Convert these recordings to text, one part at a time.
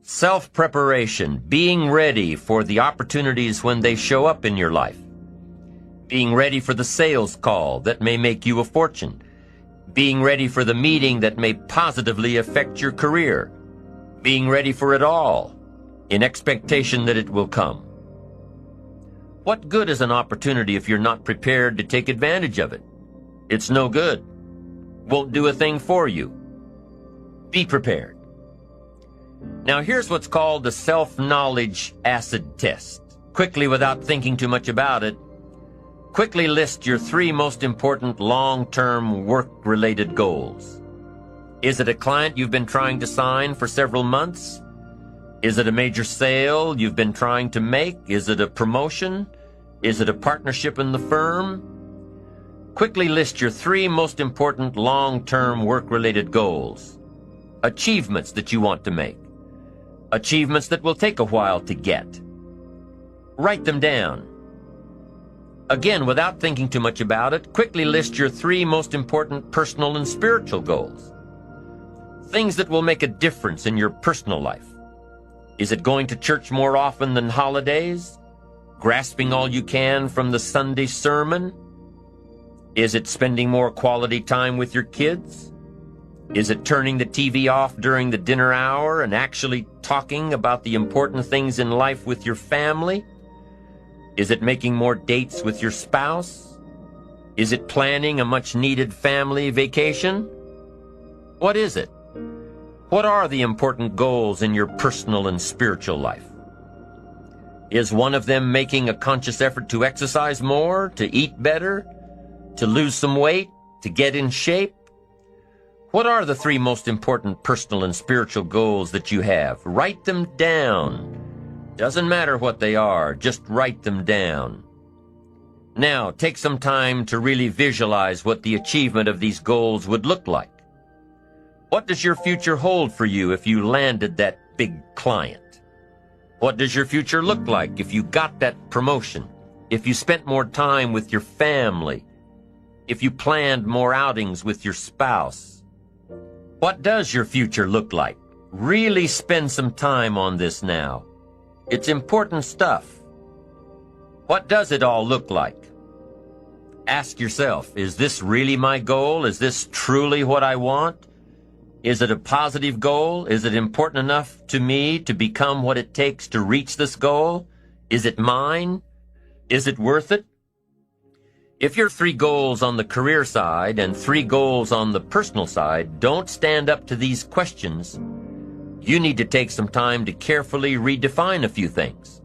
Self-preparation, being ready for the opportunities when they show up in your life. Being ready for the sales call that may make you a fortune. Being ready for the meeting that may positively affect your career. Being ready for it all, in expectation that it will come. What good is an opportunity if you're not prepared to take advantage of it? It's no good. Won't do a thing for you. Be prepared. Now here's what's called the self-knowledge acid test. Quickly, without thinking too much about it, quickly list your 3 most important long-term work-related goals. Is it a client you've been trying to sign for several months? Is it a major sale you've been trying to make? Is it a promotion? Is it a partnership in the firm? Quickly list your 3 most important long-term work-related goals. Achievements that you want to make. Achievements that will take a while to get. Write them down. Again, without thinking too much about it, quickly list your 3 most important personal and spiritual goals. Things that will make a difference in your personal life. Is it going to church more often than holidays? Grasping all you can from the Sunday sermon? Is it spending more quality time with your kids? Is it turning the TV off during the dinner hour and actually talking about the important things in life with your family? Is it making more dates with your spouse? Is it planning a much-needed family vacation? What is it? What are the important goals in your personal and spiritual life? Is one of them making a conscious effort to exercise more, to eat better, to lose some weight, to get in shape? What are the 3 most important personal and spiritual goals that you have? Write them down. Doesn't matter what they are, just write them down. Now, take some time to really visualize what the achievement of these goals would look like. What does your future hold for you if you landed that big client? What does your future look like if you got that promotion? If you spent more time with your family? If you planned more outings with your spouse? What does your future look like? Really spend some time on this now. It's important stuff. What does it all look like? Ask yourself, is this really my goal? Is this truly what I want? Is it a positive goal? Is it important enough to me to become what it takes to reach this goal? Is it mine? Is it worth it? If your 3 goals on the career side and 3 goals on the personal side don't stand up to these questions, you need to take some time to carefully redefine a few things.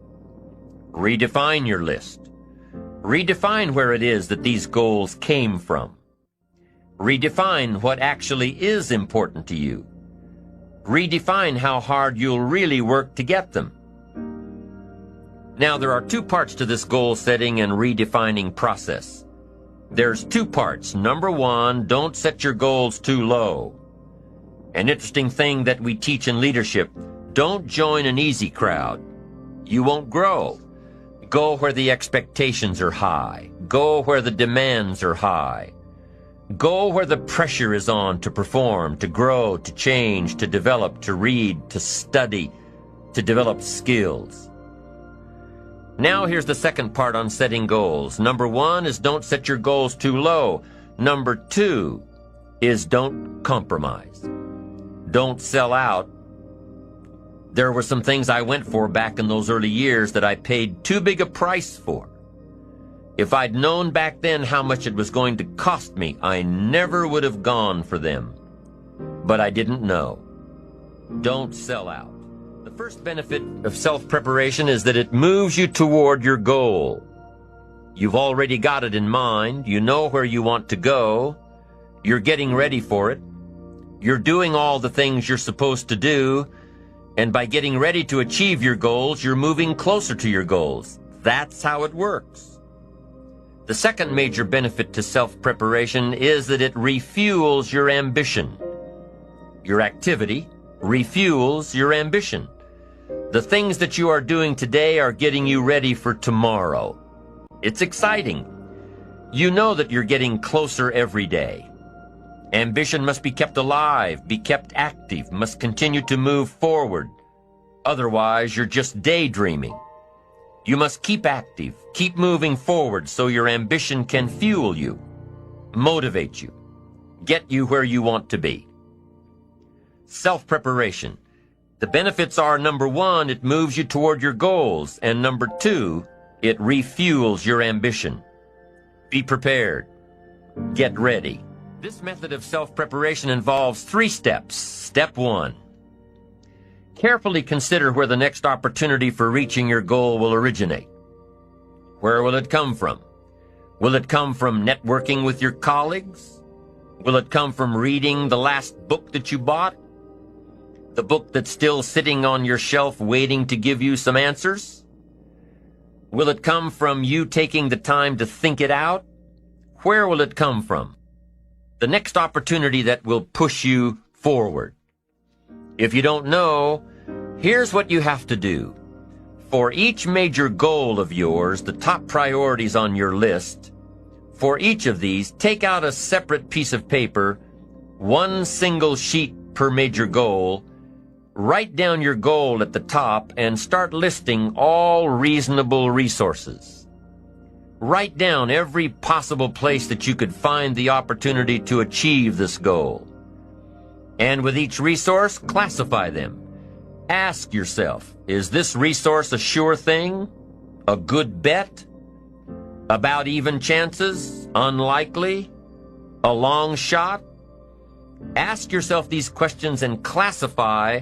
Redefine your list. Redefine where it is that these goals came from. Redefine what actually is important to you. Redefine how hard you'll really work to get them. Now, there are 2 parts to this goal setting and redefining process. There's 2 parts. Number 1, don't set your goals too low. An interesting thing that we teach in leadership, don't join an easy crowd. You won't grow. Go where the expectations are high. Go where the demands are high. Go where the pressure is on to perform, to grow, to change, to develop, to read, to study, to develop skills. Now here's the second part on setting goals. Number 1 is don't set your goals too low. Number 2 is don't compromise. Don't sell out. There were some things I went for back in those early years that I paid too big a price for. If I'd known back then how much it was going to cost me, I never would have gone for them. But I didn't know. Don't sell out. The first benefit of self-preparation is that it moves you toward your goal. You've already got it in mind. You know where you want to go. You're getting ready for it. You're doing all the things you're supposed to do. And by getting ready to achieve your goals, you're moving closer to your goals. That's how it works. The second major benefit to self-preparation is that it refuels your ambition. Your activity refuels your ambition. The things that you are doing today are getting you ready for tomorrow. It's exciting. You know that you're getting closer every day. Ambition must be kept alive, be kept active, must continue to move forward. Otherwise, you're just daydreaming. You must keep active, keep moving forward so your ambition can fuel you, motivate you, get you where you want to be. Self-preparation. The benefits are, number one, it moves you toward your goals, and number two, it refuels your ambition. Be prepared. Get ready. This method of self-preparation involves 3 steps. Step 1. Carefully consider where the next opportunity for reaching your goal will originate. Where will it come from? Will it come from networking with your colleagues? Will it come from reading the last book that you bought? The book that's still sitting on your shelf waiting to give you some answers? Will it come from you taking the time to think it out? Where will it come from? The next opportunity that will push you forward. If you don't know, here's what you have to do. For each major goal of yours, the top priorities on your list, for each of these, take out a separate piece of paper, 1 single sheet per major goal, write down your goal at the top, and start listing all reasonable resources. Write down every possible place that you could find the opportunity to achieve this goal. And with each resource, classify them. Ask yourself, is this resource a sure thing? A good bet? About even chances? Unlikely? A long shot? Ask yourself these questions and classify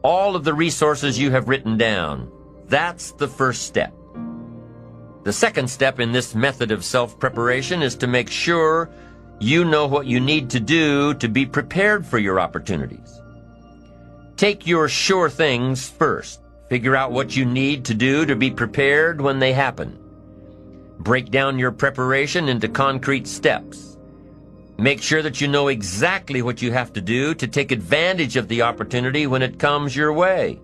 all of the resources you have written down. That's the first step. The second step in this method of self-preparation is to make sure you know what you need to do to be prepared for your opportunities. Take your sure things first. Figure out what you need to do to be prepared when they happen. Break down your preparation into concrete steps. Make sure that you know exactly what you have to do to take advantage of the opportunity when it comes your way.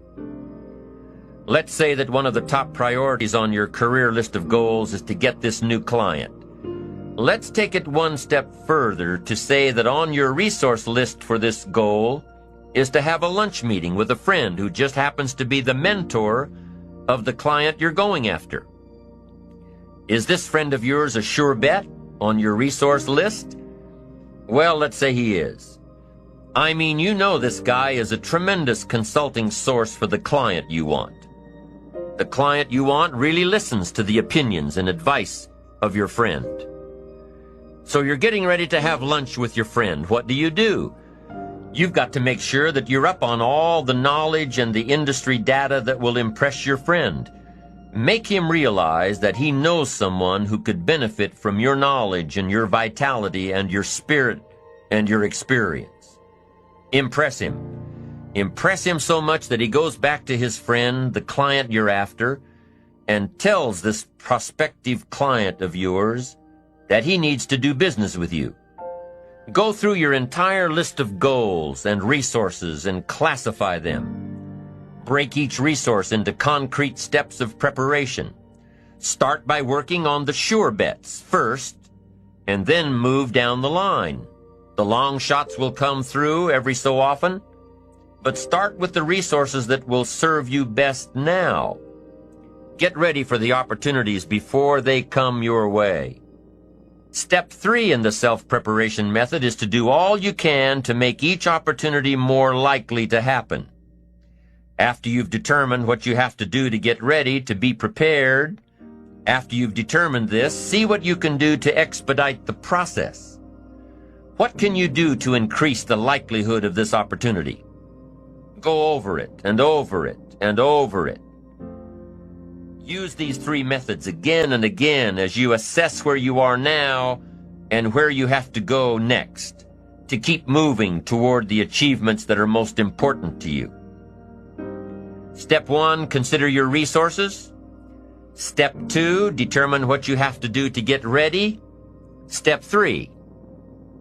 Let's say that one of the top priorities on your career list of goals is to get this new client. Let's take it one step further to say that on your resource list for this goal is to have a lunch meeting with a friend who just happens to be the mentor of the client you're going after. Is this friend of yours a sure bet on your resource list? Well, let's say he is. I mean, you know this guy is a tremendous consulting source for the client you want. The client you want really listens to the opinions and advice of your friend. So you're getting ready to have lunch with your friend. What do? You've got to make sure that you're up on all the knowledge and the industry data that will impress your friend. Make him realize that he knows someone who could benefit from your knowledge and your vitality and your spirit and your experience. Impress him. Impress him so much that he goes back to his friend, the client you're after, and tells this prospective client of yours that he needs to do business with you. Go through your entire list of goals and resources and classify them. Break each resource into concrete steps of preparation. Start by working on the sure bets first, and then move down the line. The long shots will come through every so often, but start with the resources that will serve you best now. Get ready for the opportunities before they come your way. Step 3 in the self-preparation method is to do all you can to make each opportunity more likely to happen. After you've determined what you have to do to get ready, to be prepared, after you've determined this, see what you can do to expedite the process. What can you do to increase the likelihood of this opportunity? Go over it and over it and over it. Use these 3 methods again and again as you assess where you are now and where you have to go next to keep moving toward the achievements that are most important to you. Step 1, consider your resources. Step 2, determine what you have to do to get ready. Step 3,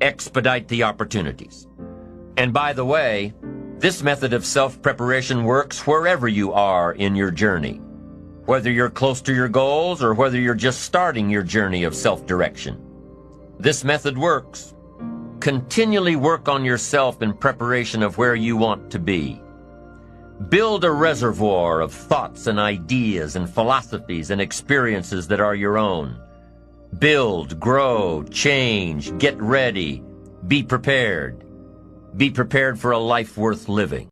expedite the opportunities. And by the way, this method of self-preparation works wherever you are in your journey. Whether you're close to your goals or whether you're just starting your journey of self-direction. This method works. Continually work on yourself in preparation of where you want to be. Build a reservoir of thoughts and ideas and philosophies and experiences that are your own. Build, grow, change, get ready, be prepared. Be prepared for a life worth living.